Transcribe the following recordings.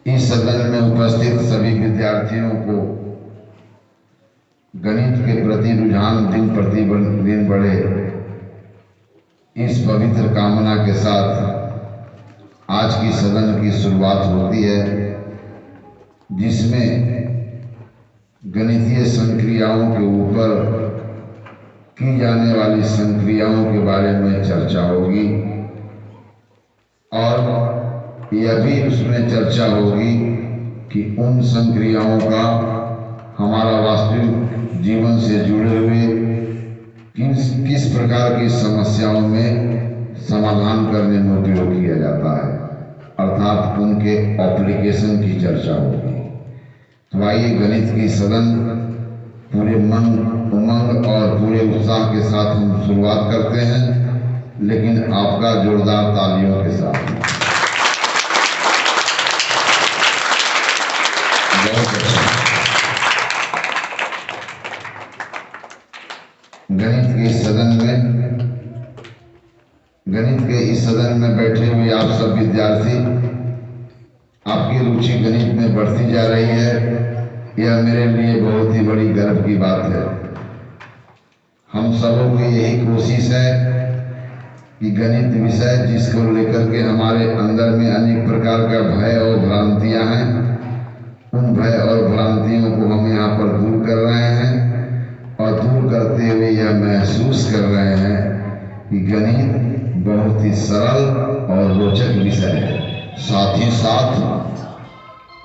इस सदन में उपस्थित सभी विद्यार्थियों को गणित के प्रति रुझान दिन प्रतिदिन बढ़े, इस पवित्र कामना के साथ आज की सदन की शुरुआत होती है, जिसमें गणितीय संक्रियाओं के ऊपर की जाने वाली संक्रियाओं के बारे में चर्चा होगी और यह भी उसमें चर्चा होगी कि उन संक्रियाओं का हमारा वास्तविक जीवन से जुड़े हुए किस प्रकार की समस्याओं में समाधान करने में उपयोग किया जाता है, अर्थात उनके एप्लीकेशन की चर्चा होगी। तो आइए गणित की सदन पूरे मन उमंग और पूरे उत्साह के साथ हम शुरुआत करते हैं, लेकिन आपका जोरदार तालियों के साथ। गणित के इस सदन में बैठे हुए आप सब विद्यार्थी, आपकी रुचि गणित में बढ़ती जा रही है, यह मेरे लिए बहुत ही बड़ी गर्व की बात है। हम सबों की यही कोशिश है कि गणित विषय जिसको लेकर के हमारे अंदर में अनेक प्रकार का भय और भ्रांतियां हैं, उन भय और भ्रांतियों को हम यहाँ पर दूर कर रहे हैं और दूर करते हुए यह महसूस कर रहे हैं कि गणित बहुत ही सरल और रोचक विषय है। साथ ही साथ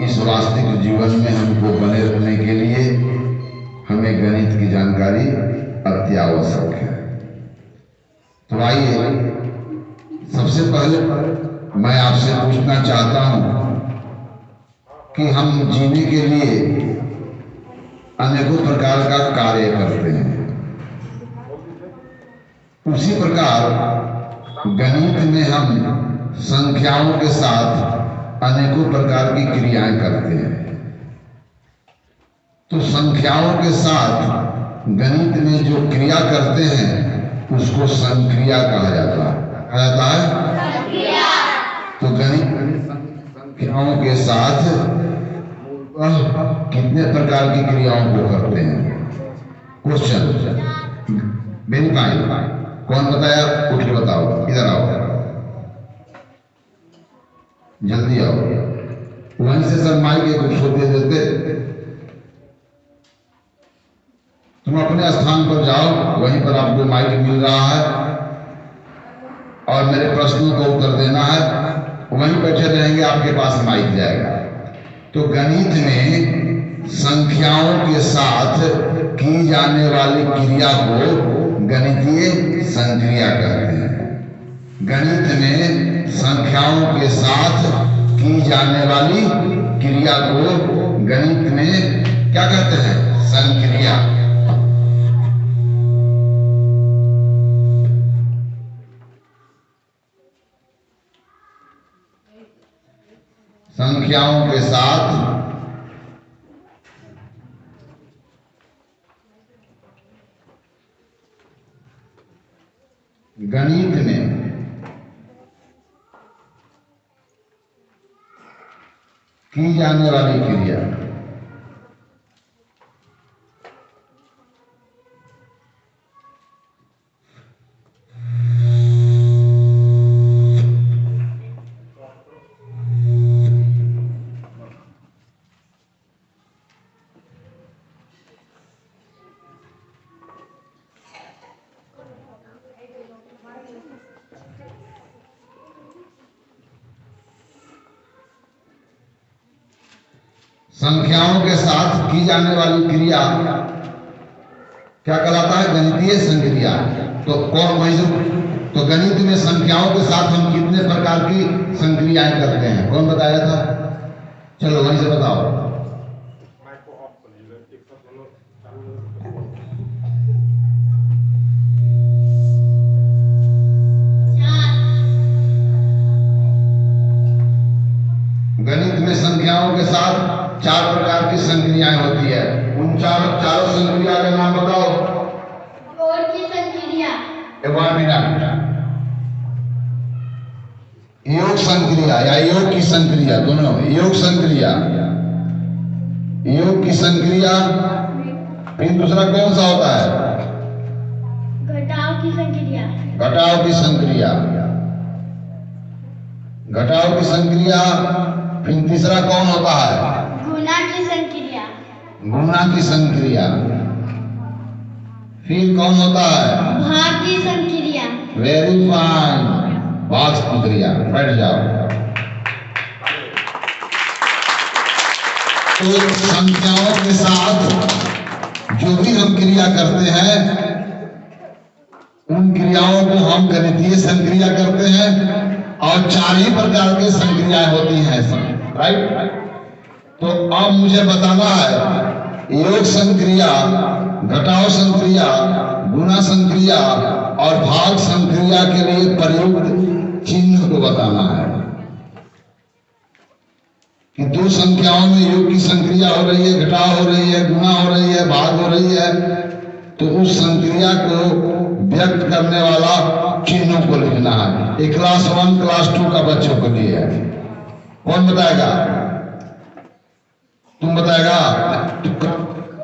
इस वास्तविक जीवन में हमको बने रहने के लिए हमें गणित की जानकारी अति आवश्यक है। तो आइए सबसे पहले मैं आपसे पूछना चाहता हूँ कि हम जीने के लिए अनेकों प्रकार का कार्य करते हैं, उसी प्रकार गणित में हम संख्याओं के साथ अनेकों प्रकार की क्रियाएं करते हैं। तो संख्याओं के साथ गणित में जो क्रिया करते हैं उसको संक्रिया कहा जाता है। तो गणित संख्याओं के साथ कितने प्रकार की क्रियाओं को करते हैं? क्वेश्चन वेरीफाई, कौन बताया? उठ के बताओ, इधर आओ, जल्दी आओ। वहीं से सर माइक एक छोड़ दे देते, तुम अपने स्थान पर जाओ, वहीं पर आपको माइक मिल रहा है और मेरे प्रश्नों का उत्तर देना है, वहीं बैठे रहेंगे, आपके पास माइक जाएगा। तो गणित में संख्याओं के साथ की जाने वाली क्रिया को गणितीय संक्रिया कहते हैं। गणित में संख्याओं के साथ की जाने वाली क्रिया को गणित में क्या कहते हैं? संक्रिया। संख्याओं के साथ गणित में की जाने वाली क्रिया संख्याओं के साथ की जाने वाली क्रिया क्या कहलाता है? गणितीय संक्रिया। तो कौन वही तो गणित में संख्याओं के साथ हम कितने प्रकार की संक्रियाएं करते हैं? कौन बताया था? चलो वहीं से बताओ। गणित में संख्याओं के साथ 4 प्रकार की संक्रियाएं होती है। उन चारों संक्रिया का नाम बताओ। और की संक्रिया, एक मिनट, योग संक्रिया या योग की संक्रिया, दोनों योग संक्रिया, योग की संक्रिया। फिर दूसरा कौन सा होता है? घटाव की संक्रिया। घटाव की संक्रिया, घटाव की संक्रिया। फिर तीसरा कौन होता है? गुणा की संक्रिया। गुणा की संक्रिया। फिर कौन होता है? भाग की संक्रिया। वेरी फाइन, भाग संक्रिया। बैठ जाओ। तो संख्याओं के साथ जो भी हम क्रिया करते हैं, उन क्रियाओं को हम गणितीय संक्रिया करते हैं, और 4 ही प्रकार की संक्रियाएं होती हैं, राइट? तो अब मुझे बताना है योग संक्रिया, घटाव संक्रिया, गुणा संक्रिया और भाग संक्रिया के लिए प्रयुक्त चिन्ह को बताना है कि दो संख्याओं में योग की संक्रिया हो रही है, घटाव हो रही है, गुणा हो रही है, भाग हो रही है, तो उस संक्रिया को व्यक्त करने वाला चिन्हों को लिखना है। ये क्लास 1 क्लास 2 का बच्चों के लिए है। कौन बताएगा? तुम बताएगा?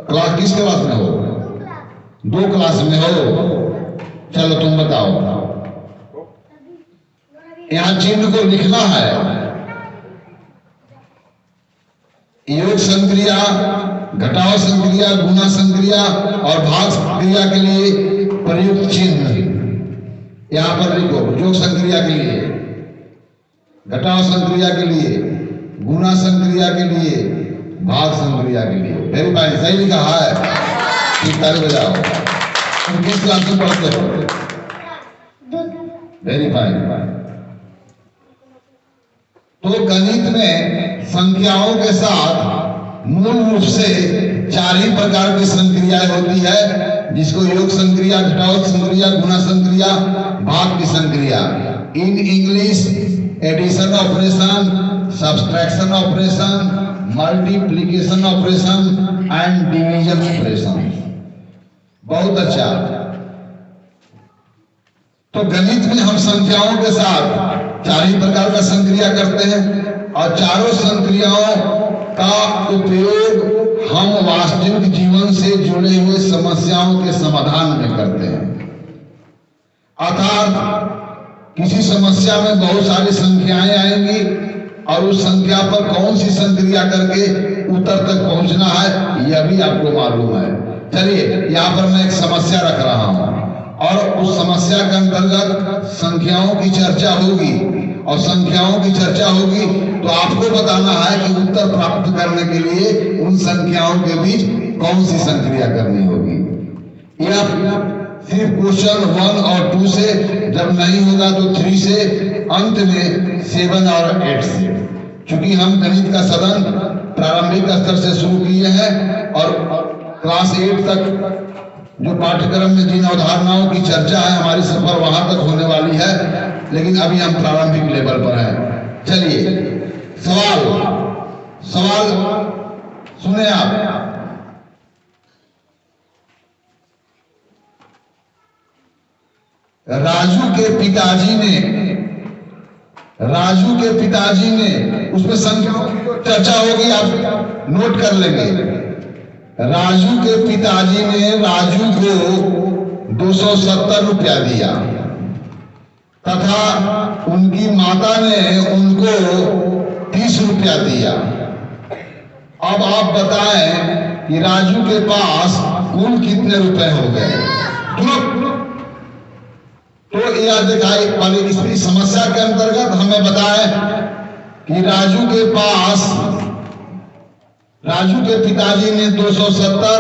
क्लास किस क्लास में हो? 2 क्लास में हो। चलो तुम बताओ। यहां चिन्ह को लिखना है। योग संक्रिया, घटाव संक्रिया, गुणा संक्रिया और भाग संक्रिया के लिए प्रयुक्त चिन्ह यहां पर लिखो। योग संक्रिया के लिए, घटाव संक्रिया के लिए, गुणा संक्रिया के लिए, भाग संक्रिया के लिए। वेरी फाइन, सही लिखा है। ठीक, ताली बजाओ। तुम किस क्लास में पढ़ते हो? Very fine. तो गणित में संख्याओं के साथ मूल रूप से 4 ही प्रकार की संक्रियाएं होती है, जिसको योग संक्रिया, घटाव संक्रिया, गुणा संक्रिया, भाग की संक्रिया। In English addition operation, subtraction operation, multiplication operation and division operation. बहुत अच्छा। तो गणित में हम संख्याओं के साथ 4 ही प्रकार का संक्रिया करते हैं, और चारों संक्रियाओं का उपयोग हम वास्तविक जीवन से जुड़े हुए समस्याओं के समाधान में करते हैं। अर्थात किसी समस्या में बहुत सारी संख्याएं आएंगी, और उस संख्या पर कौन सी संक्रिया करके उत्तर तक पहुंचना है, यह भी आपको मालूम है। चलिए, यहाँ पर मैं एक समस्या रख रहा हूं, और उस समस्या के अंतर्गत संख्याओं की चर्चा होगी, और संख्याओं की चर्चा होगी तो आपको बताना है कि उत्तर प्राप्त करने के लिए उन संख्याओं के बीच कौन सी संक्रिया करनी होगी। यह सिर्फ क्वेश्चन 1 और 2 से, जब नहीं होगा तो 3 से, अंत में 7 और 8 से। चूंकि हम गणित का सदन प्रारंभिक स्तर से शुरू किए हैं, और क्लास 8 तक जो पाठ्यक्रम में जिन अवधारणाओं की चर्चा है, हमारी सफर वहां तक होने वाली है, लेकिन अभी हम प्रारंभिक लेवल पर हैं। चलिए, सवाल सुने आप। राजू के पिताजी ने उसमें संख्याओं की चर्चा होगी, आप नोट कर लेंगे। राजू के पिताजी ने राजू को 270 रुपया दिया, तथा उनकी माता ने उनको 30 रुपया दिया। अब आप बताएं कि राजू के पास कुल कितने रुपए हो गए। तो यह दिखाई वाली इस समस्या के अंतर्गत हमें बताएं कि राजू के पिताजी ने 270,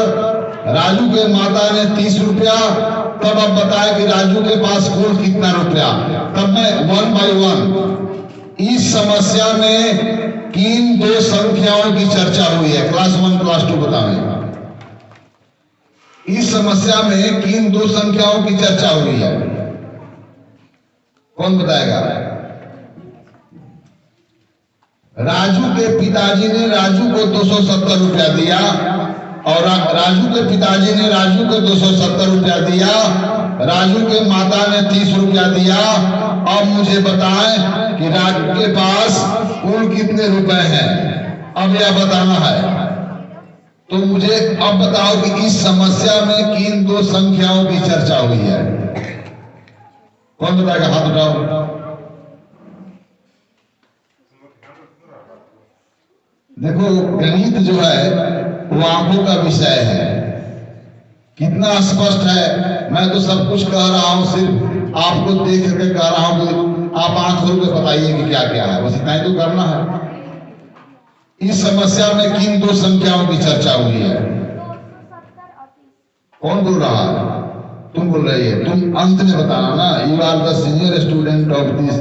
राजू के माता ने 30 रुपया। तब अब बताएं कि राजू के पास कुल कितना रुपया। तब मैं 1 by 1 इस समस्या में किन 2 संख्याओं की चर्चा हुई है, क्लास 1 क्लास 2 बताएं। इस समस्या में किन 2 संख्याओं की चर्चा हुई है, कौन बताएगा? राजू के पिताजी ने राजू को 270 रुपया दिया, और राजू के पिताजी ने राजू को 270 रुपया दिया, राजू के माता ने 30 रुपया दिया। अब मुझे बताएं कि राजू के पास कुल कितने रुपए हैं, अब यह बताना है। तो मुझे अब बताओ कि इस समस्या में किन दो संख्याओं की चर्चा हुई है? कौन बताएगा? हाथ उठाओ। देखो, गणित जो है वो आंखों का विषय है। कितना स्पष्ट है, मैं तो सब कुछ कह रहा हूं, सिर्फ आपको देख करके कह रहा हूं कि आप आंख खोल के बताइए कि क्या क्या है, बस इतना ही तो करना है। इस समस्या में किन दो संख्याओं की चर्चा हुई है? कौन बोल रहा है? तुम बोल रही है, तुम अंत में बताना ना। You are the senior student of this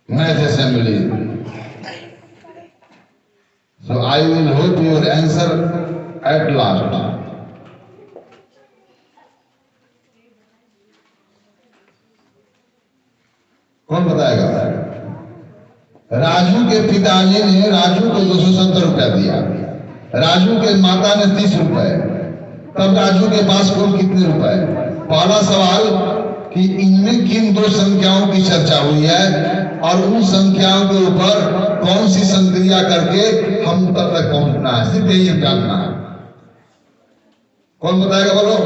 math assembly, so I will hope your answer at last. कौन बताएगा? राजू के पिताजी ने राजू को 270 रुपया दिया, राजू के माता ने 30 रुपए। तब राजू के पास कुल कितने रुपए? पहला सवाल कि इनमें किन दो संख्याओं की चर्चा हुई है और उन संख्याओं के ऊपर कौन सी संक्रिया करके हम तब तक पहुंचना है, सिर्फ यही जानना है। कौन बताएगा? बोलो।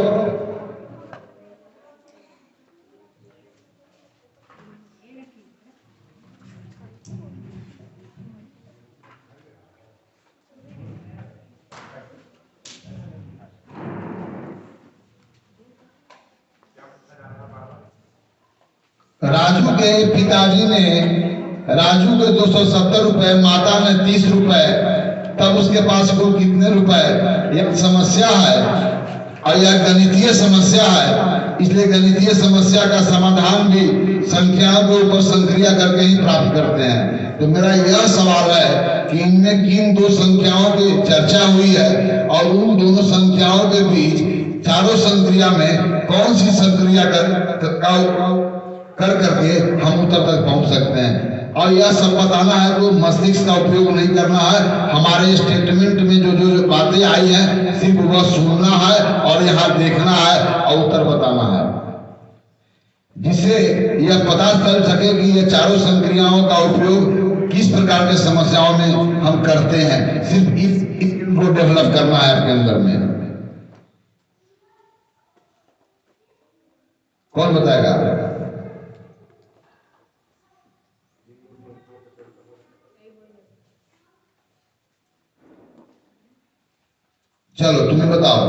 राजू के पिताजी ने राजू के 270 रुपए, माता ने 30 रुपए, तब उसके पास कुल कितने रुपए? एक समस्या है और यह गणितीय समस्या है, इसलिए गणितीय समस्या का समाधान भी संख्याओं के ऊपर संक्रिया करके ही प्राप्त करते हैं। तो मेरा यह सवाल है कि इनमें किन दो संख्याओं की चर्चा हुई है और उन दोनों संख्याओं के बीच चारों संक्रिया में कौन सी संक्रिया कर करके हम उत्तर तक पहुंच सकते हैं। और यह सब बताना है तो मस्तिष्क का उपयोग नहीं करना है। हमारे स्टेटमेंट में जो जो बातें आई हैं सिर्फ वह सुनना है और यहाँ देखना है और उत्तर बताना है, जिससे यह पता चल सके कि ये चारों संक्रियाओं का उपयोग किस प्रकार के समस्याओं में हम करते हैं। सिर्फ इसको डेवलप करना है आपके अंदर में। कौन बताएगा? चलो तुम्हें बताओ,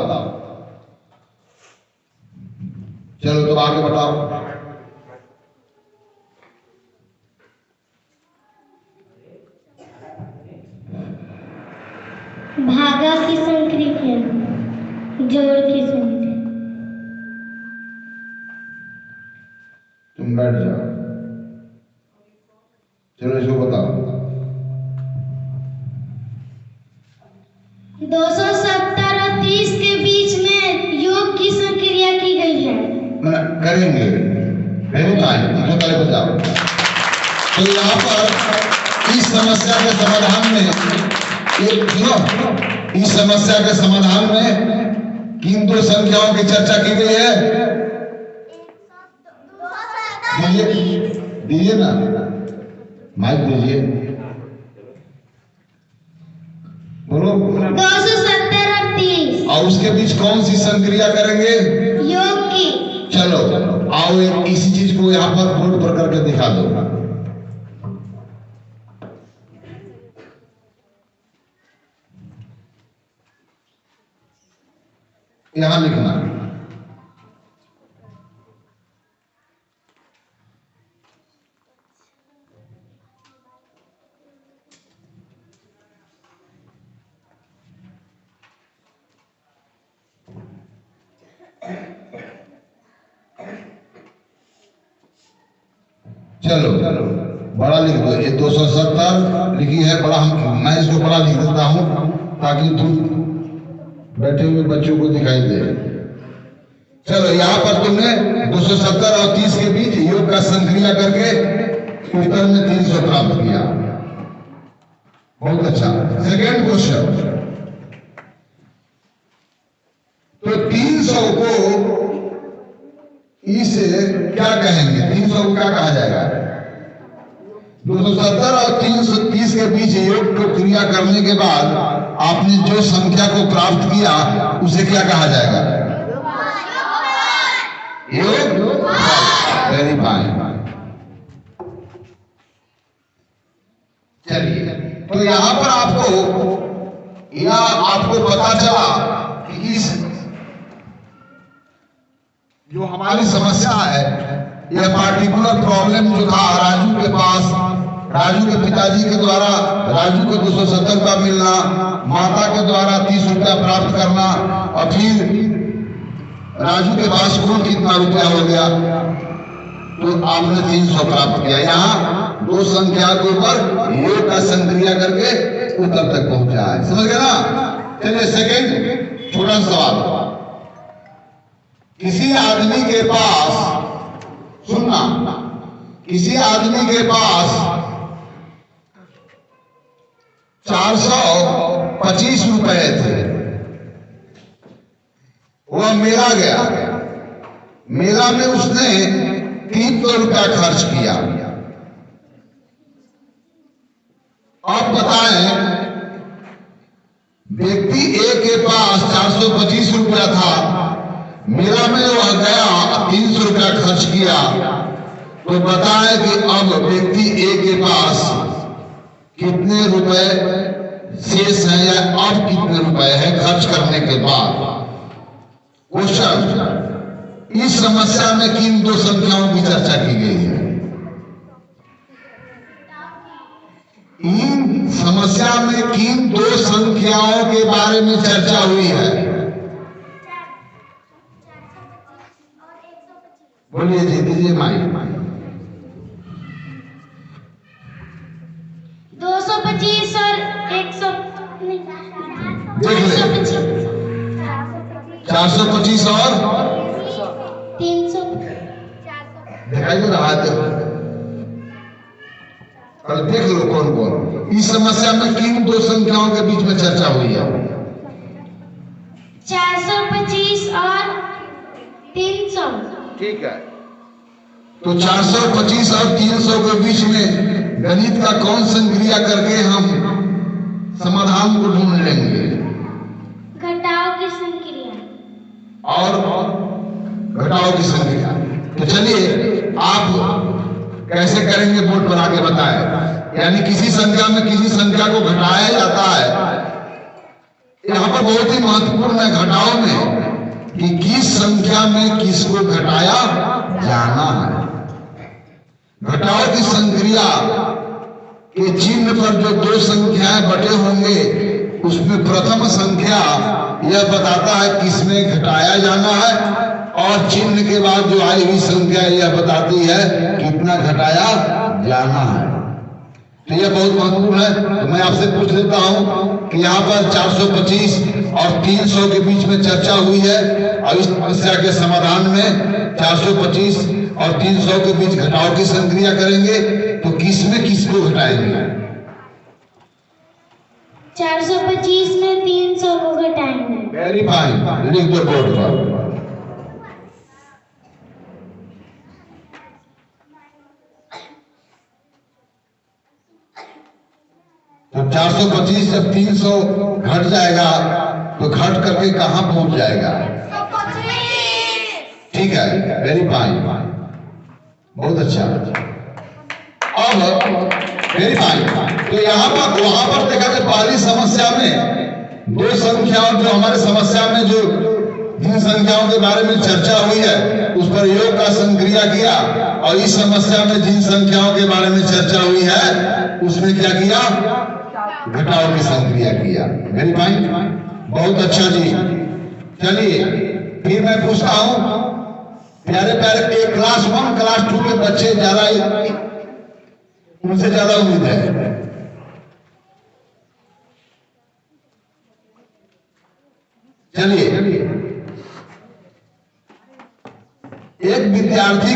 चलो तो आगे बताओ। भागा की संक्रिया, जोड़ की संक्रिया। तुम बैठ जाओ, चलो इसको बताओ। 270 और 30 के बीच में योग की संक्रिया की गई है। करेंगे बताओ। तो यहाँ पर इस समस्या के समाधान में इस समस्या के समाधान में किन दो संख्याओं की चर्चा की गई है? दीजिए ना, माइक दीजिए, बोलो। 270 और 30 और उसके बीच कौन सी संक्रिया करेंगे? योग की। चलो आओ इसी चीज को यहाँ पर बोर्ड पर करके दिखा दो। यहाँ लिखना। चलो बड़ा लिख दो। ये 270 लिखी है बड़ा, मैं इसको बड़ा लिख देता हूं ताकि तुम बैठे हुए बच्चों को दिखाई दे। चलो यहाँ पर तुमने 270 और 30 के बीच योग का संक्रिया करके उत्तर में 300 प्राप्त किया। बहुत अच्छा। सेकेंड क्वेश्चन, क्या कहेंगे? 300 को क्या कहा जाएगा? 270 और 330 के बीच योग को क्रिया करने के बाद आपने जो संख्या को प्राप्त किया उसे क्या कहा जाएगा? योग। Very fine. चलिए, तो यहां पर आपको पता चला कि इस जो हमारी समस्या है, यह पार्टिकुलर प्रॉब्लम जो था राजू के पास, राजू के पिताजी के द्वारा राजू को 270 रुपया मिलना, माता के द्वारा 30 रुपया प्राप्त करना, और फिर राजू के पास कुल कितना रुपया हो गया? तो आपने 300 प्राप्त किया। यहाँ दो संख्या के ऊपर योग का संक्रिया करके उत्तर तक पहुंचा है। समझ गए ना? चलिए सेकेंड छोटा सवाल। किसी आदमी के पास, सुनना, किसी आदमी के पास 425 रुपए थे। वह मेला गया, मेला में उसने 300 रुपया खर्च किया। आप बताएं, व्यक्ति ए के पास 425 रुपया था, मेला में वह गया 300 रुपया खर्च किया, तो बताएं कि अब व्यक्ति ए के पास कितने रुपए शेष है, या अब कितने रुपए है खर्च करने के बाद? क्वेश्चन, इस समस्या में किन दो संख्याओं की चर्चा की गई है? इन समस्या में किन दो संख्याओं के बारे में चर्चा हुई है? बोलिए जी, दीजिए माइक। 225 और 100 425 और 300 दिखाई दे रहा है? पर देख लो कौन कौन। इस समस्या में किन दो संख्याओं के बीच में चर्चा हुई है? 425 और 300। ठीक है, तो 425 और 300 के बीच में गणित का कौन संक्रिया करके हम समाधान को ढूंढ लेंगे? घटाव की संक्रिया। और घटाव की संक्रिया। तो चलिए, आप कैसे करेंगे बोर्ड पर आके बताएं। यानी किसी संख्या में किसी संख्या को घटाया जाता है। यहां पर बहुत ही महत्वपूर्ण है घटाव में कि किस संख्या में किसको घटाया जाना है। घटाव की संक्रिया के चिन्ह पर जो दो संख्याएं बटे होंगे, उसमें प्रथम संख्या यह बताता है किसमें घटाया जाना है, और चिन्ह के बाद जो आई हुई संख्या यह बताती है कितना घटाया जाना है। तो यह बहुत महत्वपूर्ण है। तो मैं आपसे पूछ लेता हूं कि यहाँ पर 425 और 300 के बीच में चर्चा हुई है, और इस समस्या के समाधान में 425 और 300 के बीच घटाव की संक्रिया करेंगे, तो किसमें किसको घटाएंगे? 425 में 300 को घटाएंगे। वेरी फाइन, लिख दो बोर्ड पर। तो 425 जब 300 घट जाएगा तो घट करके कहां पहुंच जाएगा? ठीक है, वेरी फाइन, बहुत अच्छा। अब वेरी फाइन, तो यहाँ पर वहां पर देखा कि पहली समस्या में दो संख्याओं, जो हमारे समस्या में जो जिन संख्याओं के बारे में चर्चा हुई है उस पर योग का संक्रिया किया, और इस समस्या में जिन संख्याओं के बारे में चर्चा हुई है उसमें क्या किया? घटाव की संक्रिया किया। वेरी फाइन, बहुत अच्छा जी। चलिए फिर मैं पूछता हूं, प्यारे प्यारे क्लास 1 क्लास 2 के बच्चे ज्यादा, उनसे ज्यादा उम्मीद है। चलिए, एक विद्यार्थी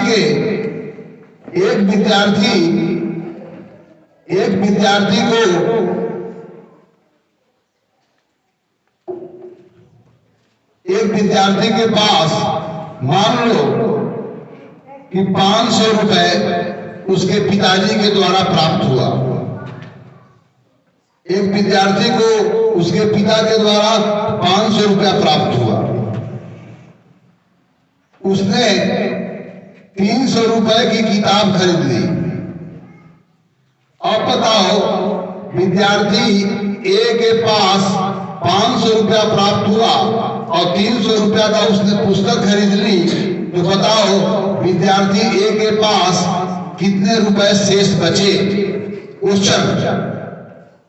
के पास मान लो कि 500 रुपए उसके पिताजी के द्वारा प्राप्त हुआ। एक विद्यार्थी को उसके पिता के द्वारा 500 रुपया प्राप्त हुआ। उसने 300 रुपए की किताब खरीद ली। अब बताओ, विद्यार्थी ए के पास 500 रुपया प्राप्त हुआ और 300 रुपया का उसने पुस्तक खरीद ली, तो बताओ विद्यार्थी ए के पास कितने रुपए शेष बचे। क्वेश्चन,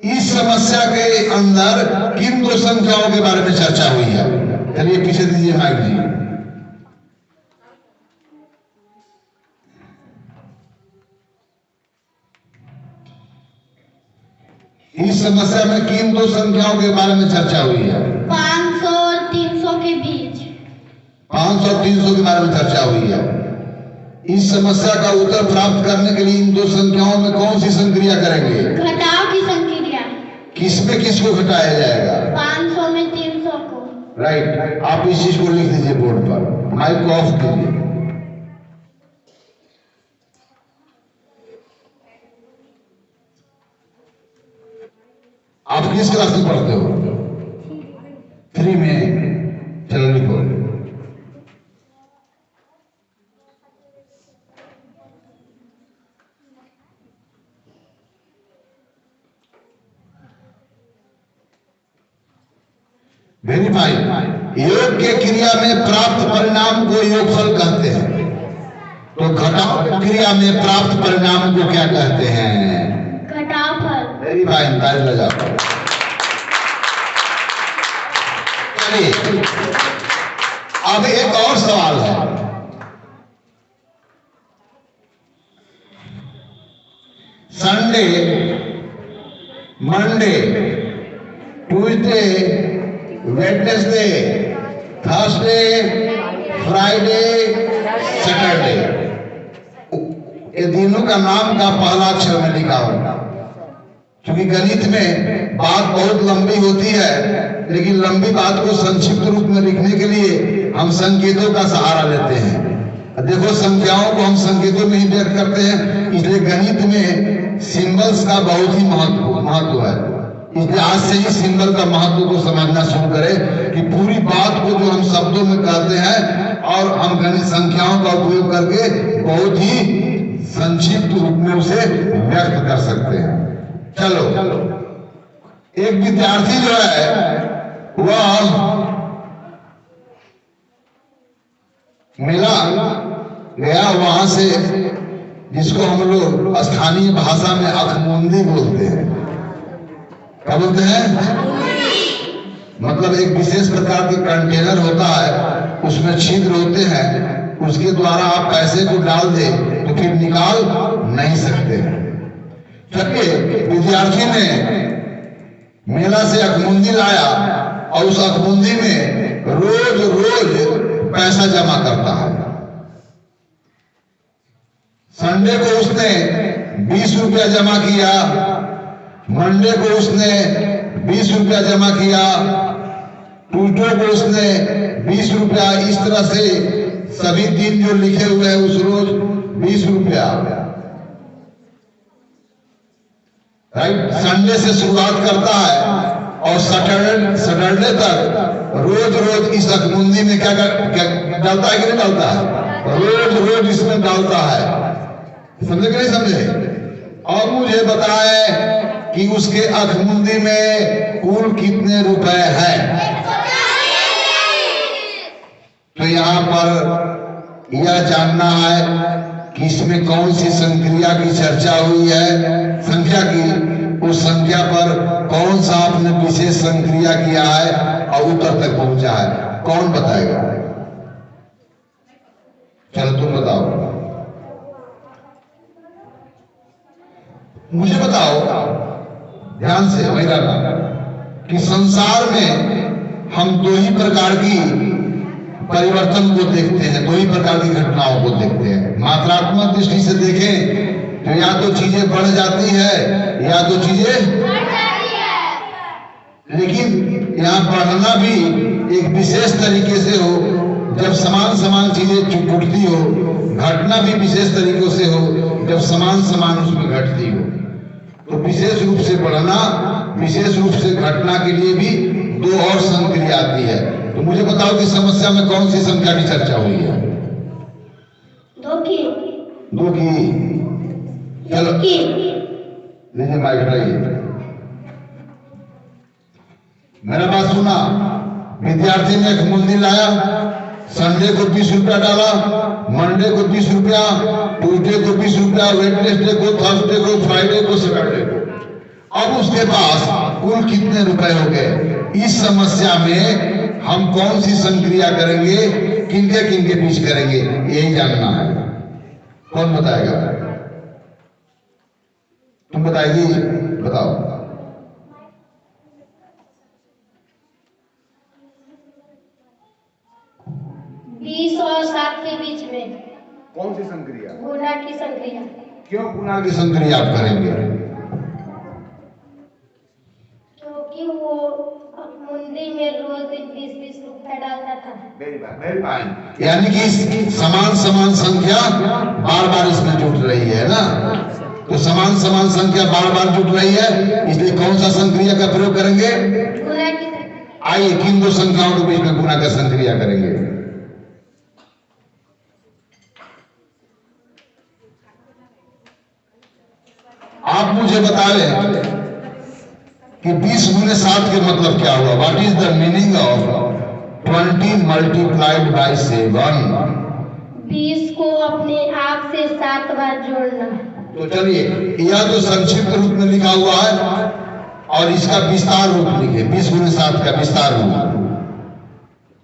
इस समस्या के अंदर किन दो संख्याओं के बारे में चर्चा हुई है? चलिए पीछे दीजिए माइक जी। इस समस्या में किन दो संख्याओं के बारे में चर्चा हुई है? 500 और 300 के बीच। 500 और 300 के बारे में चर्चा हुई है। इस समस्या का उत्तर प्राप्त करने के लिए इन दो संख्याओं में कौन सी संक्रिया करेंगे? घटाव की संक्रिया। किसमें किसको घटाया जाएगा? 500 में 300 को। राइट, आप इस चीज को लिख दीजिए बोर्ड पर। माइक को ऑफ कीजिए। आप किस क्लास में पढ़ते हो? 3 में। चलो लिखो। वेरीफाई। योग के क्रिया में प्राप्त परिणाम को योगफल कहते हैं। तो घटाव क्रिया में प्राप्त परिणाम को क्या कहते हैं? घटावफल। वेरीफाई। तारीफ लगाओ। अब एक और सवाल है। Sunday, Monday, Tuesday, Wednesday, Thursday, Friday, Saturday, ये दिनों का नाम का पहला अक्षर में लिखा होगा। क्योंकि गणित में बात बहुत लंबी होती है, लेकिन लंबी बात को संक्षिप्त रूप में लिखने के लिए हम संकेतों का सहारा लेते हैं। देखो, संख्याओं को हम संकेतों में ही व्यक्त करते हैं, इसलिए गणित में सिंबल्स का बहुत ही महत्व है। इसलिए आज से ही सिंबल का महत्व को समझना शुरू करें कि पूरी बात को जो हम शब्दों में कहते हैं और हम गणित संख्याओं का उपयोग करके बहुत ही संक्षिप्त रूप में उसे व्यक्त कर सकते हैं। चलो, एक विद्यार्थी जो है वह मिला गया वहां से, जिसको हम लोग स्थानीय भाषा में अखमुंदी बोलते हैं। क्या बोलते हैं? मतलब एक विशेष प्रकार के कंटेनर होता है, उसमें छिद्र होते हैं, उसके द्वारा आप पैसे को डाल दे तो फिर निकाल नहीं सकते। चलिए, विद्यार्थी ने मेला से अखमुंदी लाया और उस अखमुंदी में रोज रोज पैसा जमा करता है। संडे को उसने 20 रुपया जमा किया, मंडे को उसने 20 रुपया जमा किया, ट्यूसडे को उसने 20 रुपया, इस तरह से सभी दिन जो लिखे हुए हैं उस रोज 20 रुपया। राइट, संडे से शुरुआत करता है और सैटरडे तक रोज रोज इस अखमुंदी में क्या डालता है कि नहीं डालता है? रोज रोज इसमें डालता है। समझे कि नहीं समझे? और मुझे बताएं कि उसके अखमुंदी में कुल कितने रुपए हैं? तो यहाँ पर यह जानना है कि इसमें कौन सी संक्रिया की चर्चा हुई है, संख्या की, उस संख्या पर कौन सा आपने विशेष संक्रिया किया है और उत्तर तक पहुंचा है। कौन बताएगा? चलो तुम बताओ। मुझे बताओ ध्यान से, वही रहना, कि संसार में हम दो ही प्रकार की परिवर्तन को देखते हैं, दो ही प्रकार की घटनाओं को देखते हैं। मात्रात्मक दृष्टि से देखें तो या तो चीजें बढ़ जाती है या तो चीजें बढ़ जाती है। लेकिन यहाँ बढ़ना भी एक विशेष तरीके से हो, जब समान समान चीजें टूटती हो, घटना भी विशेष तरीकों से हो, जब समान समान उसमें घटती हो, तो विशेष रूप से बढ़ना, विशेष रूप से घटना के लिए भी दो और संक्रिया आती है। तो मुझे बताओ कि समस्या में कौन सी संख्या की चर्चा हुई है? दो की। चलो लीजिए माइक हटाइए। मेरा बात सुना। विद्यार्थी ने एक मुंदी लाया, संडे को 20 रुपया डाला, मंडे को 20 रुपया, ट्यूजडे को 20 रुपया, वेडनेसडे को, थर्सडे को, फ्राइडे को, सैटरडे को। अब उसके पास कुल कितने रुपए हो गए? इस समस्या में हम कौन सी संक्रिया करेंगे, किनके किनके बीच करेंगे, यही जानना है। कौन बताएगा? तुम बताएगी? बताओ। 20 और 7 के बीच में। कौन सी संक्रिया? गुणा की संक्रिया। क्यों गुणा की संक्रिया आप करेंगे? क्योंकि वो मुंदी में रोज 20-20 रुपया डालता था। Very fine. यानी कि समान समान संख्या बार बार इसमें जुट रही है ना, तो समान समान संख्या बार बार जुट रही है, इसलिए कौन सा संक्रिया का प्रयोग करेंगे? गुणा की। आइए किन दो संख्याओं के बीच में गुणा का संक्रिया करेंगे? आप मुझे बता लें कि 20 गुने 7 के मतलब क्या हुआ? What is the meaning of 20 multiplied by 7? 20 को अपने आप से 7 बार जोड़ना। तो चलिए, यह तो संक्षिप्त रूप में लिखा हुआ है और इसका विस्तार रूप लिखे। 20 गुने 7 का विस्तार रूप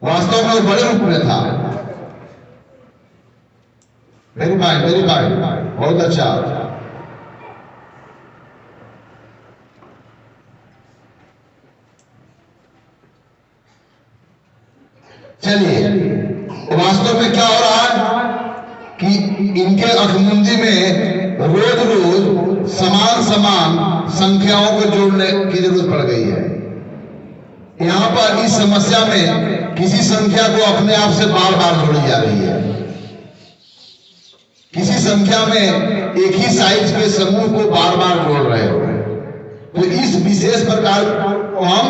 वास्तव में वो बड़े रूप में था। वेरी फाइन, बहुत अच्छा। चलिए, वास्तव में क्या हो रहा है कि इनके अखमुंदी में रोज रोज समान समान संख्याओं को जोड़ने की जरूरत पड़ गई है। यहाँ पर इस समस्या में किसी संख्या को अपने आप से बार बार जोड़ी जा रही है। किसी संख्या में एक ही साइज के समूह को बार बार जोड़ रहे हो, तो इस विशेष प्रकार को हम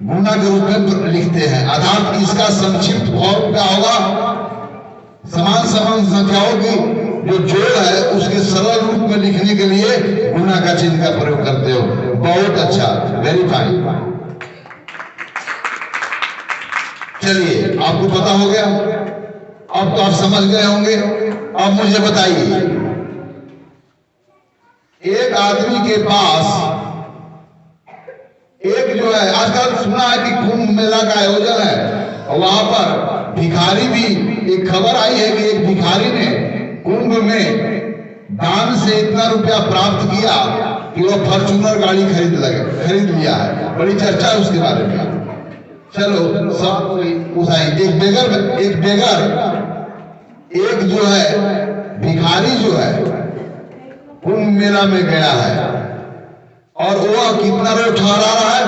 गुणा के रूप में लिखते हैं। अर्थात इसका संक्षिप्त फॉर्म क्या होगा? समान समान संख्याओं की जो जोड़ है उसके सरल रूप में लिखने के लिए गुणा का चिन्ह का प्रयोग करते हो। बहुत अच्छा, वेरी फाइन। चलिए, आपको पता हो गया, अब तो आप समझ गए होंगे। अब मुझे बताइए, एक आदमी के पास एक जो है, आजकल सुना है कि कुंभ मेला का आयोजन है और वहां पर भिखारी भी, एक खबर आई है कि एक भिखारी ने कुंभ में दान से इतना रुपया प्राप्त किया कि वो फॉर्च्यूनर गाड़ी खरीद लिया है। बड़ी चर्चा है उसके बारे में। चलो सब उठाए। एक जो है भिखारी जो है कुंभ मेला में गया है और वह कितना रोज ठहरा रहा है?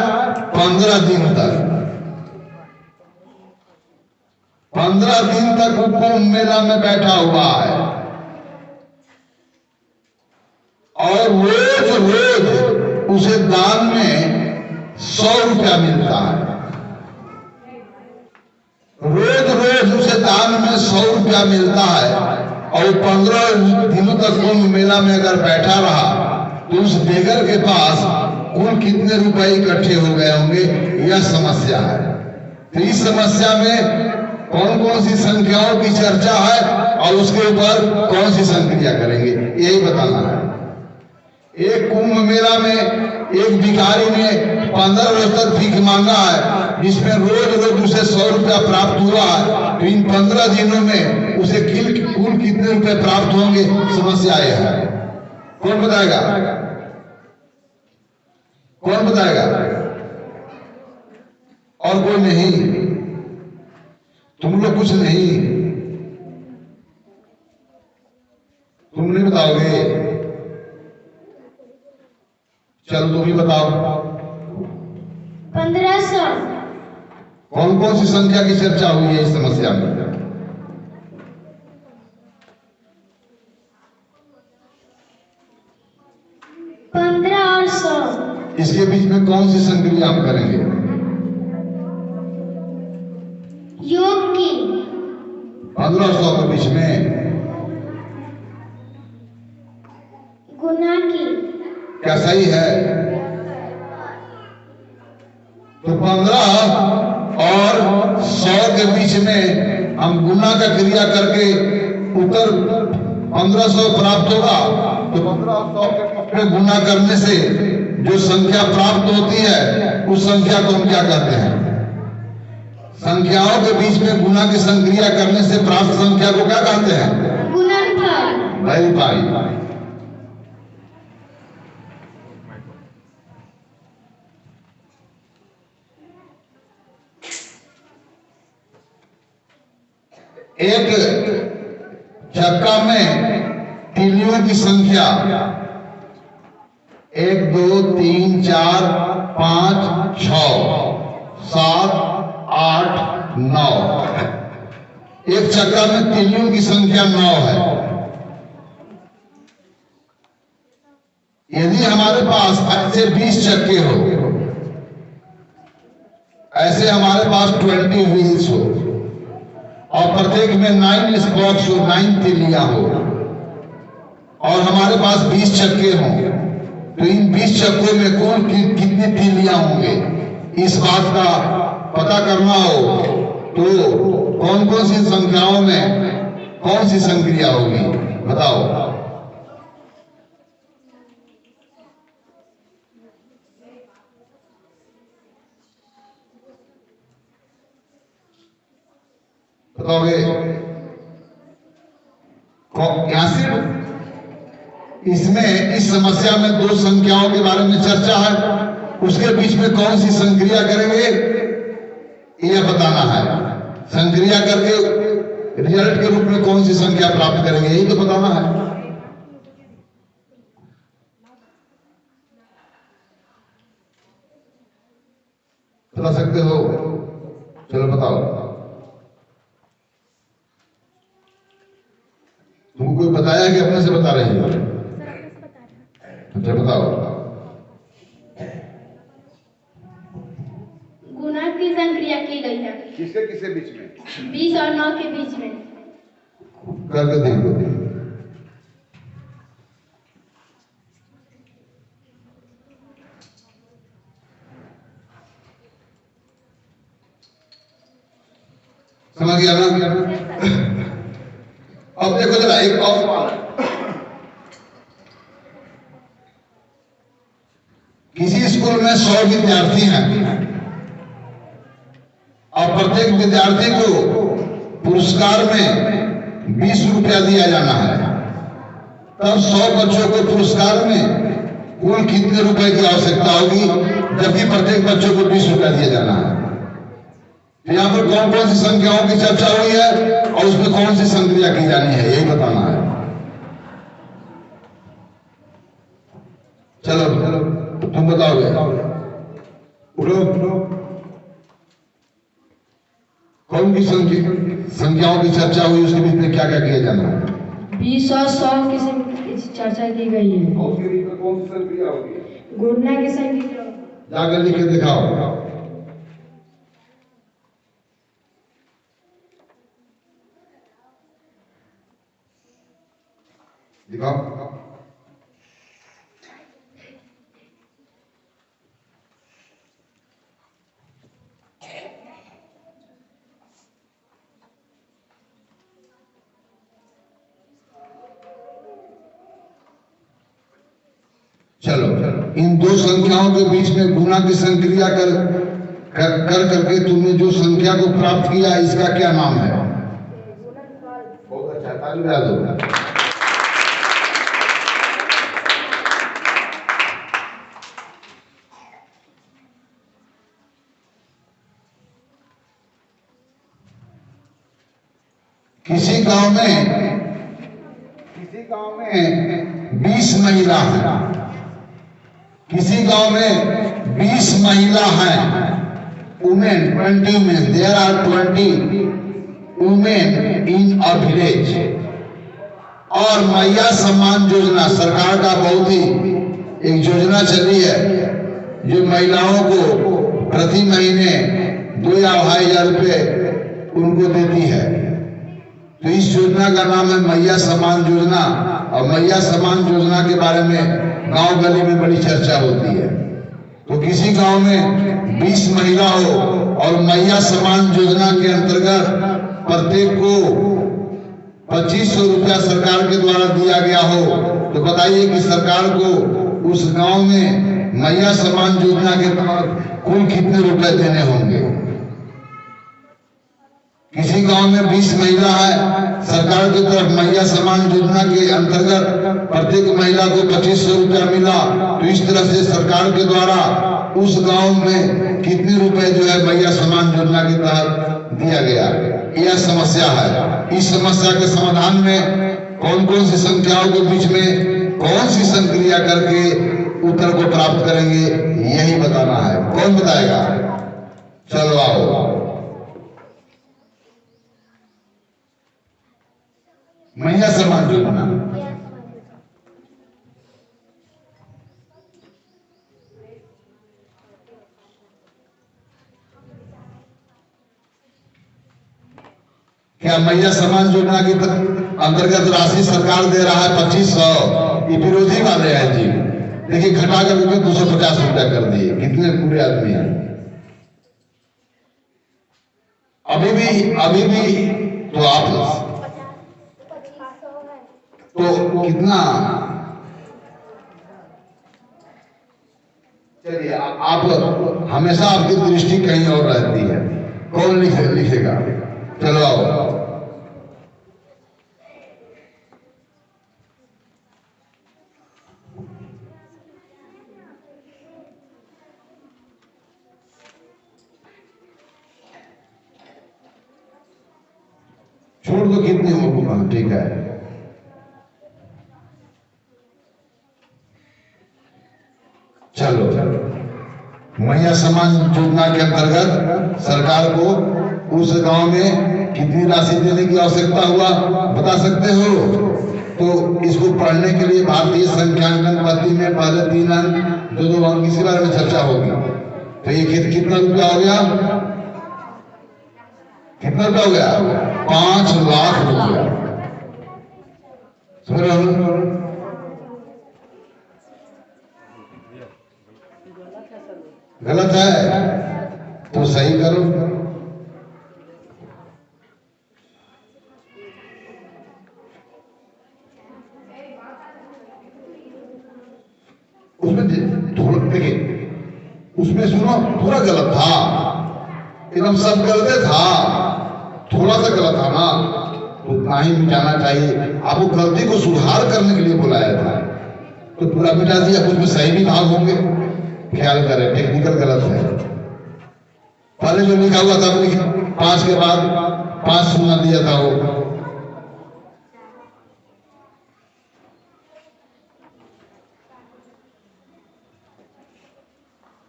15 दिन तक। 15 दिन तक वो कुंभ मेला में बैठा हुआ है और रोज रोज उसे दान में 100 रुपया मिलता है। रोज रोज उसे दान में 100 रुपया मिलता है और 15 दिनों तक कुंभ मेला में अगर बैठा रहा तो उस बेगर के पास कुल कितने रुपए इकट्ठे हो गए होंगे? यह समस्या है। तो इस समस्या में कौन कौन सी संख्याओं की चर्चा है और उसके ऊपर कौन सी संक्रिया करेंगे, यही बताना है। एक कुंभ मेला में एक भिखारी ने 15 रोज तक भीख मांगा है, जिसमें रोज रोज उसे 100 रुपया प्राप्त हुआ है। तो इन 15 दिनों में उसे कुल कितने रुपए प्राप्त होंगे? समस्या यह है। कौन बताएगा? कौन बताएगा? और कोई नहीं? तुम लोग कुछ नहीं, तुम नहीं बताओगे? चलो तुम ही बताओ। 1500। कौन कौन सी संख्या की चर्चा हुई है इस समस्या में? 15 और 100। इसके बीच में कौन सी संक्रिया आप करेंगे? योग की। 15 और 100 के बीच में गुना की। क्या सही है? तो 15 और 100 के बीच में हम गुना का क्रिया करके उत्तर 1500 प्राप्त होगा। तो 15 और 100 के बीच में गुना करने से जो संख्या प्राप्त होती है उस संख्या को हम क्या कहते हैं? संख्याओं के बीच में गुना की संक्रिया करने से प्राप्त संख्या को क्या कहते हैं? गुणनफल। Very fine. एक चक्का में तीलियों की संख्या 1 2 3 4 5 6 7 8 9। एक चक्का में तीलियों की संख्या 9 है। यदि हमारे पास ऐसे 20 चक्के हो, ऐसे हमारे पास 20 व्हील्स हो और प्रत्येक में 9 स्पॉक्स हो, 9 तीलियां हो और हमारे पास 20 चक्के हों, तो इन 20 चक्कों में कुल कितनी तीलियां होंगे इस बात का पता करना हो तो कौन कौन सी संख्याओं में कौन सी संक्रिया होगी? बताओ। बताओगे? यहां सिर्फ इसमें इस समस्या में 2 संख्याओं के बारे में चर्चा है, उसके बीच में कौन सी संक्रिया करेंगे यह बताना है। संक्रिया करके रिजल्ट के रूप में कौन सी संख्या प्राप्त करेंगे यही तो बताना है। बता सकते हो? चलो बताओ। तुमको कोई बताया कि अपने से बता रही हो? अच्छा बताओ। गुना की संक्रिया की गई है। किसके किसके बीच में? 20 और 9 के बीच में। करके देखो। समझ गया ना? अब देखो जरा एक और सवाल है। किसी स्कूल में 100 विद्यार्थी हैं और प्रत्येक विद्यार्थी को पुरस्कार में 20 रुपया दिया जाना है। तब 100 बच्चों को पुरस्कार में कुल कितने रुपए की आवश्यकता होगी जबकि प्रत्येक बच्चों को 20 रुपया दिया जाना है? यहाँ पर कौन कौन सी संख्याओं की चर्चा हुई है और उसमें कौन सी संक्रिया की जानी है यही बताना है। चलो चलो तुम बताओगे। उठो। कौन की संख्याओं की चर्चा हुई उसके बीच में क्या क्या किया जाना है? 20 और 100 की चर्चा की गई है। और उसके बीच में कौन सी संक्रिया होगी? गुणा की संक्रिया। जाकर लिख के दिखाओ। दिखाओ। चलो इन 2 संख्याओं के बीच में गुना की संक्रिया करके तुमने जो संख्या को प्राप्त किया इसका क्या नाम है? बहुत अच्छा, ताली बजा दो। किसी गांव में 20 महिला हैं। किसी गांव में 20 महिला हैं। women, 20 women, there are 20 women in a village। और मैया सम्मान योजना सरकार का बहुत ही एक योजना चली है जो महिलाओं को प्रति महीने 2 या 2,500 रुपये उनको देती है। तो इस योजना का नाम है मैया सम्मान योजना। और मैया सम्मान योजना के बारे में गांव गली में बड़ी चर्चा होती है। तो किसी गांव में 20 महिला हो और मैया सम्मान योजना के अंतर्गत प्रत्येक को 2500 रुपया सरकार के द्वारा दिया गया हो, तो बताइए कि सरकार को उस गांव में मैया सम्मान योजना के तहत कुल कितने रुपए देने होंगे। किसी गांव में 20 महिला है, सरकार की तरफ मैया सम्मान योजना के अंतर्गत प्रत्येक महिला को 2500 रुपया मिला, तो इस तरह से सरकार के द्वारा उस गांव में कितने रुपए जो है मैया सम्मान योजना के तहत दिया गया। यह समस्या है। इस समस्या के समाधान में कौन कौन सी संख्याओं के बीच में कौन सी संक्रिया करके उत्तर को प्राप्त करेंगे, यही बताना है। कौन बताएगा? चलो आओ। मैया सम्मान योजना क्या मैया सम्मान योजना के अंतर्गत राशि सरकार दे रहा है 2500? ये विरोधी वाले हैं जी। देखिए घटा करके 250 रुपया कर दिए। कितने पूरे आदमी हैं? अभी भी तो आप तो कितना? चलिए आप हमेशा आपकी दृष्टि कहीं और रहती है। कौन लिखेगा? चलो आओ। छोड़ दो कितनी होगा, ठीक है। चलो मैया सम्मान योजना के अंतर्गत सरकार को उस गांव में कितनी राशि देने की आवश्यकता हुआ बता सकते हो? तो इसको पढ़ने के लिए भारतीय संख्यांकन पद्धति में पहले 3 अंक 2 अंक इसी बारे में चर्चा होगी। तो ये कितना रुपया हो गया? कितना रुपया हो गया? 5 लाख रुपया। गलत है तो सही करो। उसमें थोड़ा देखिए, उसमें सुनो पूरा गलत था, एकदम सब गलत था, थोड़ा सा गलत था ना, उतना ही मिटाना चाहिए। आपको गलती को सुधार करने के लिए बुलाया था, तो पूरा मिटा दिया। कुछ में सही भी भाग होंगे, ख्याल करें। टेक्निकल गलत है। पहले जो लिखा हुआ था 5 के बाद 5 सुना दिया था वो।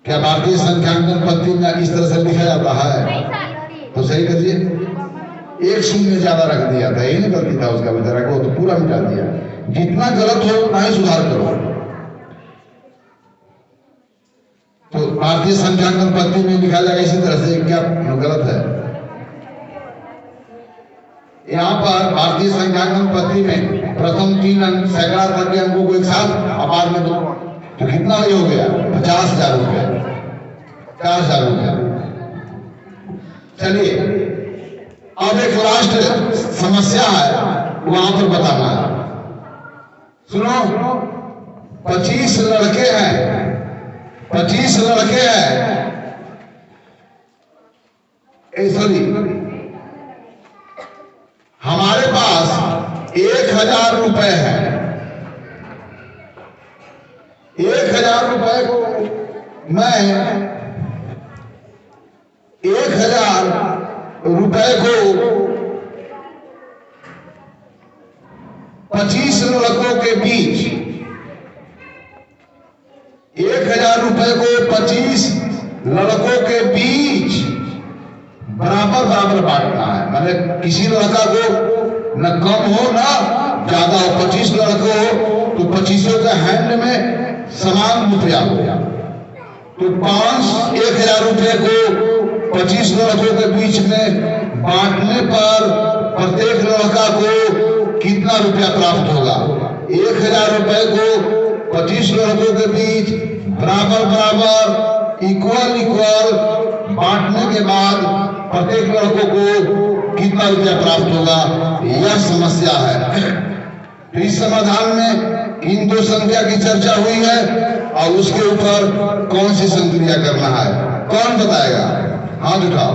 क्या भारतीय संख्यांकन पद्धति में इस तरह से लिखा जाता है? तो सही करिए। 1 शून्य ज्यादा रख दिया था, यही गलती था उसका बेचारा को, तो पूरा मिटा दिया। जितना गलत हो उतना ही सुधार करो। तो भारतीय संख्यांकन पद्धति में लिखा जाएगा इसी तरह से, क्या गलत है? यहाँ पर भारतीय संख्यांकन पद्धति में प्रथम 3 अंक सैकड़ा तक के अंकों को एक साथ अपार में दो, तो कितना हो गया? 50,000 रुपया। 50,000 रुपया। चलिए अब एक लास्ट समस्या है, वहां पर बताना है। सुनो, 25 लड़के हैं, 25 लड़के हैं, सॉरी, हमारे पास 1,000 रुपए है। 1,000 रुपए को मैं 1,000 रुपए को 25 लड़कों के बीच, 1,000 रुपए को 25 लड़कों के बीच बराबर बराबर बांटना है। मैंने किसी लड़का को न कम हो ना ज्यादा हो। 25 लड़के हो तो 25 के हैंड में समान रुपया हो। तो 1,000 रुपये को 25 लड़कों के बीच में बांटने पर प्रत्येक लड़का को कितना रुपया प्राप्त होगा? 1,000 रुपए को 25 लड़कों के बीच बराबर बराबर इक्वल बांटने के बाद प्रत्येक लड़कों को कितना रुपया प्राप्त होगा? यह समस्या है। तो इस समाधान में इन दो संख्या की चर्चा हुई है और उसके ऊपर कौन सी संक्रिया करना है, कौन बताएगा? हाथ उठाओ।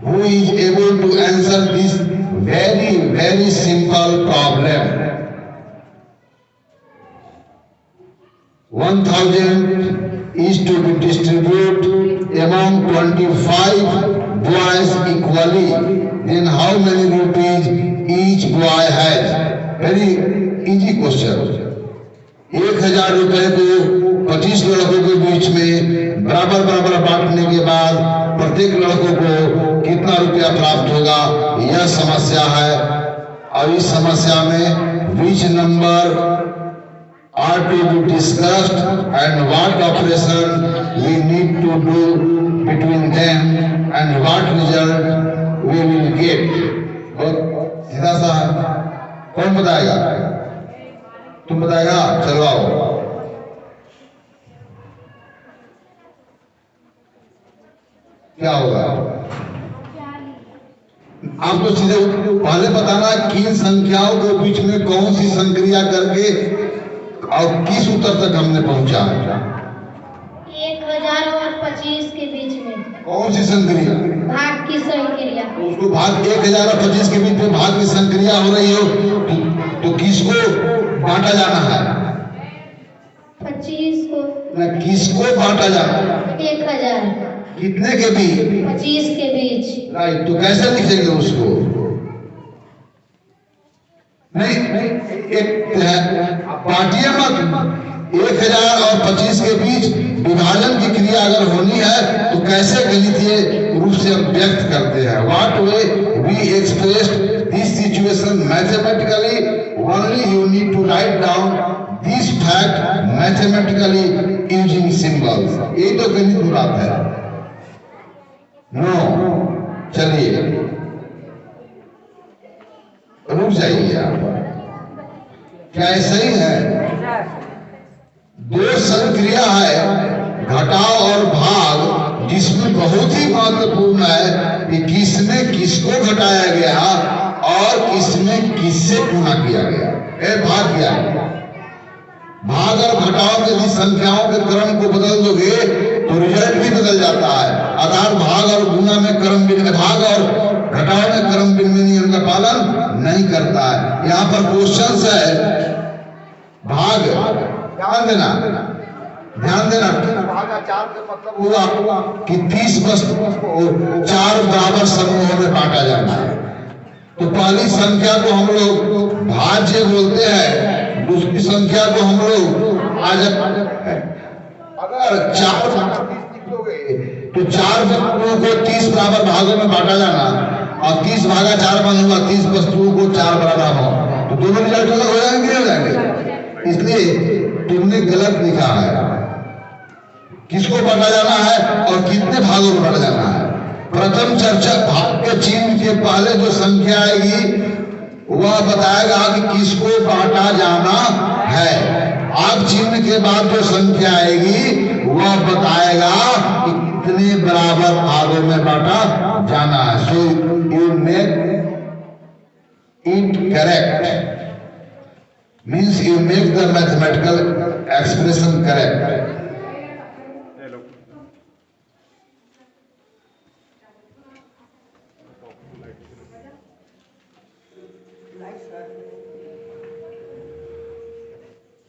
Who is able to answer this very simple problem? 1,000 is to be distributed among 25 boys equally. Then how many rupees each boy has? Very easy question. 1,000 रुपए को 25 लड़कों के बीच में बराबर बराबर बांटने के बाद प्रत्येक लड़कों को कितना रुपया प्राप्त होगा, यह समस्या है। और इस समस्या में which number are to be discussed and what operation we need to do between them and what result we will get. बहुत सीधा सा है। कौन बताएगा? तुम बताएगा? चलो आओ। क्या होगा? आप तो सीधे पहले बताना किन संख्याओं के बीच में कौन सी संक्रिया करके और किस उत्तर तक हमने पहुंचा। 1,000 और 25 के बीच में कौन सी संक्रिया? भाग की संक्रिया। उसको भाग 1,000 और 25 के बीच में भाग की संक्रिया हो रही हो तो किसको बांटा जाना है? 25 को। न किसको बांटा जाना है? 1,000 कितने के बीच? 25 के बीच। राइट। तो कैसे लिखेंगे उसको? नहीं एक बांटिए मत। 1,000 और 25 के बीच विभाजन की क्रिया अगर होनी है तो कैसे गणितीय रूप से हम व्यक्त करते हैं? What way we expressed this situation mathematically? Only you need to write down this fact mathematically using symbols. ये तो गणित की बात है। नो चलिए रुक जाइए आप। क्या ऐसा ही है? दो संक्रिया है घटाव और भाग, जिसमें बहुत ही महत्वपूर्ण है कि किसमें किसको घटाया गया और किसमें किससे गुणा किया गया। भाग क्या है? भाग और घटाव यदि संख्याओं के क्रम को बदल दोगे तो रिजल्ट भी बदल जाता है। अर्थात भाग और गुणा में क्रम भाग और घटाव में क्रम भिन्न नियम का पालन नहीं करता है। यहाँ पर क्वेश्चन है भाग, ध्यान देना भागा 4 का मतलब हुआ कि 30 वस्तु को 4 बराबर समूहों में बांटा जाना है। तो पहली संख्या को हम लोग भाज्य बोलते हैं, दूसरी संख्या को हम लोग आज अगर 4 तो 4 वस्तुओं को 30 बराबर भागों में बांटा जाना और 30 भागा 4 बन हुआ 30 वस्तुओं को 4 बराबर हो तो दोनों रिजल्ट अलग हो जाएंगे, हो जाएंगे। इसलिए तुमने गलत लिखा है। किसको बांटा जाना है और कितने भागों में बांटा जाना है? प्रथम चर्चा भाग के चिन्ह के पहले जो संख्या आएगी वह बताएगा कि किसको बांटा जाना है। अब चिन्ह के बाद जो संख्या आएगी वह बताएगा कि कितने बराबर भागों में बांटा जाना है। So you make it correct, means you make the mathematical expression correct.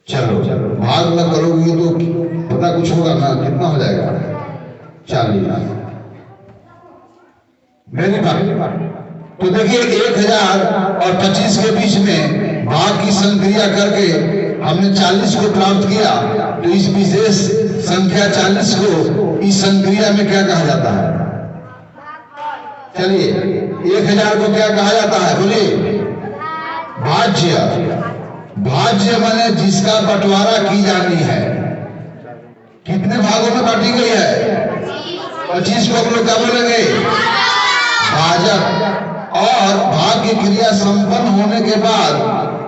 चलो भाग न करोगे तो पता कुछ होगा ना, कितना हो जाएगा? 40। Very good. तो देखिए 1,000 और 25 के बीच में भाग की संक्रिया करके हमने 40 को प्राप्त किया, तो इस विशेष संख्या 40 को इस संक्रिया में क्या कहा जाता है? चलिए 1000 को क्या कहा जाता है? बोलिए। भाज्य। भाज्य माने जिसका बंटवारा की जानी है। कितने भागों में बांटी गई है? 25 को हम लोग क्या बोलेंगे? भाजक। और भाग की क्रिया संपन्न होने के बाद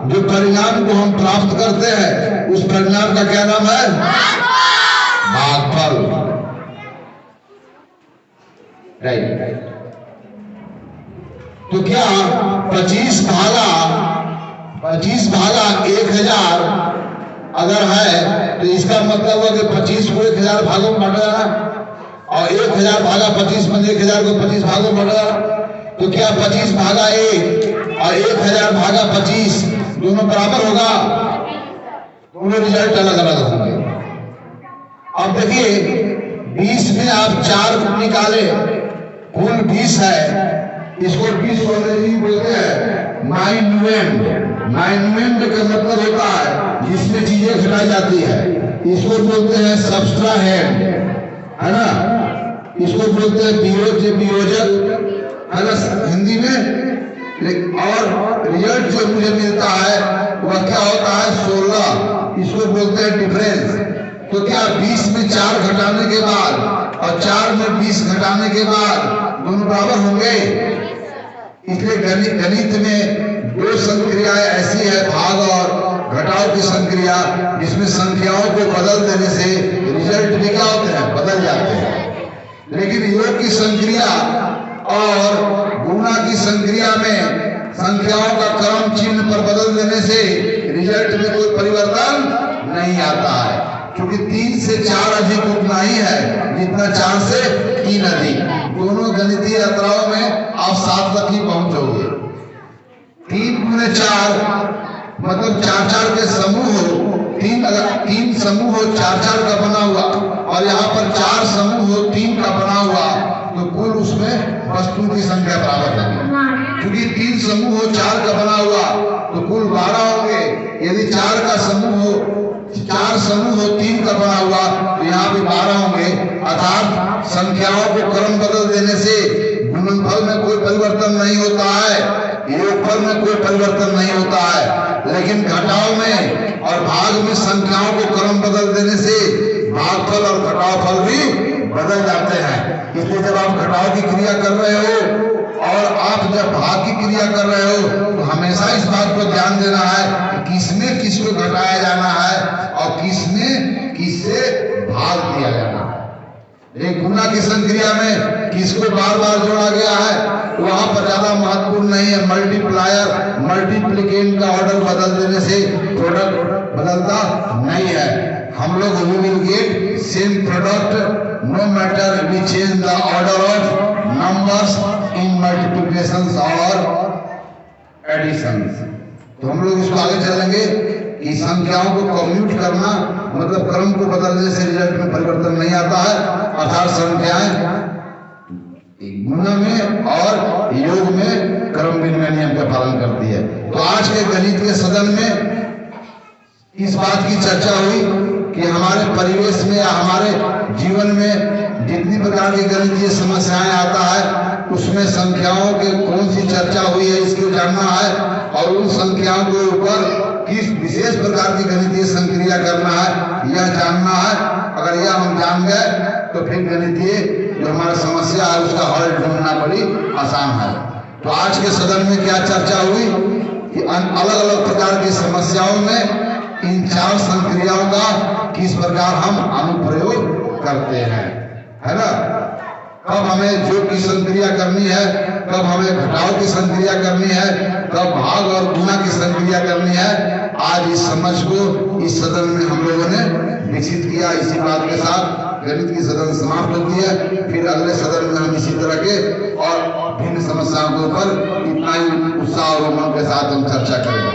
जो परिणाम को हम प्राप्त करते हैं उस परिणाम का क्या नाम है? भागफल। राइट। तो क्या 25 भागा 1000 अगर है तो इसका मतलब है कि 25 को 1000 भागों में बांटा जाना और 1000 भागा 25 में 1000 को 25 भागों में बांटा जाना। तो क्या 25 भागा 1 और 1000 भागा 25 दोनों बराबर होगा? दोनों रिजल्ट अलग अलग होंगे। अब देखिए 20 में आप 4 निकाले, कुल 20 है। इसको 20 बोलते हैं माइन्यूएंड का मतलब होता है जिसमें चीजें घटाई जाती है। इसको बोलते हैं सब्सट्राहेंड, है ना। इसको बोलते हैं वियोजक, है ना हिंदी में। और रिजल्ट जो मुझे मिलता है वह क्या होता है? 16। इसको बोलते हैं डिफरेंस। तो क्या 20 में 4 घटाने के बाद और 4 में 20 घटाने के बाद दोनों बराबर होंगे? इसलिए गणित में 2 संक्रियाएं ऐसी है, भाग और घटाव की संक्रिया, जिसमें संख्याओं को बदल देने से रिजल्ट भी क्या होते हैं? बदल जाते हैं। लेकिन योग की संक्रिया और गुणा की संक्रिया में संख्याओं का क्रम चिन्ह पर बदल देने से रिजल्ट में कोई परिवर्तन नहीं आता है, क्योंकि 3 से 4 अधिक उतना ही है जितना 4 से 3 अधिक। दोनों गणितीय यात्राओं में आप 7 तक ही पहुंचोगे। 3 गुणे 4 मतलब 4 के समूह हो। 3 समूह हो 4 का बना हुआ और यहाँ पर 4 समूह हो 3 का बना हुआ, तो कुल उसमें वस्तु की संख्या बराबर होगी। क्योंकि 3 समूह हो 4 का बना हुआ तो कुल 12 होंगे। यदि 4 का समूह हो 4 समूह हो 3 का बना हुआ तो यहाँ भी 12 होंगे। अर्थात संख्याओं को क्रम बदल देने से गुणनफल में कोई परिवर्तन नहीं होता है, योगफल में कोई परिवर्तन नहीं होता है। लेकिन घटाव में और भाग में संख्याओं को क्रम बदल देने से भागफल और घटावफल भी बदल जाते हैं। इसलिए जब आप घटाव की क्रिया कर रहे हो और आप जब भाग की क्रिया कर रहे हो तो हमेशा इस बात को ध्यान देना है कि किसमें किसको घटाया जाना है और किसमें किससे भाग दिया जाना है। एक गुणा की संक्रिया में किसको बार बार जोड़ा गया है वहां पर ज्यादा महत्वपूर्ण नहीं है। मल्टीप्लायर मल्टीप्लिकेंट का ऑर्डर बदल देने से प्रोडक्ट बदलता नहीं है। हम लोग we will get same product no matter we change the order of numbers in multiplication और एडिशन। तो हम लोग इसको आगे चलेंगे कि संख्याओं को कम्यूट करना मतलब क्रम को बदलने से रिजल्ट में परिवर्तन नहीं आता है। अर्थात संख्याएं गुणा में और योग में क्रम विनिमय नियम का पालन करती है। तो आज के गणित के सदन में इस बात की चर्चा हुई कि हमारे परिवेश में या हमारे जीवन में जितनी प्रकार की गणितीय समस्याएं आता है उसमें संख्याओं के कौन सी चर्चा हुई है इसको जानना है और उन संख्याओं के ऊपर किस विशेष प्रकार की गणितीय संक्रिया करना है यह जानना है। अगर यह हम जान गए तो फिर गणितीय जो हमारा समस्या है उसका हल ढूंढना बड़ी आसान है। तो आज के सदन में क्या चर्चा हुई कि अलग अलग प्रकार की समस्याओं में इन 4 संक्रियाओं का किस प्रकार हम अनुप्रयोग करते हैं, है ना। कब हमें योग की संक्रिया करनी है, कब हमें घटाव की संक्रिया करनी है, कब भाग और गुणा की संक्रिया करनी है। आज इस समझ को इस सदन में हम लोगों ने विकसित किया। इसी बात के साथ गणित की सदन समाप्त होती है। फिर अगले सदन में हम इसी तरह के और भिन्न समस्याओं के ऊपर इतना ही उत्साह और उमंग के साथ हम चर्चा करेंगे।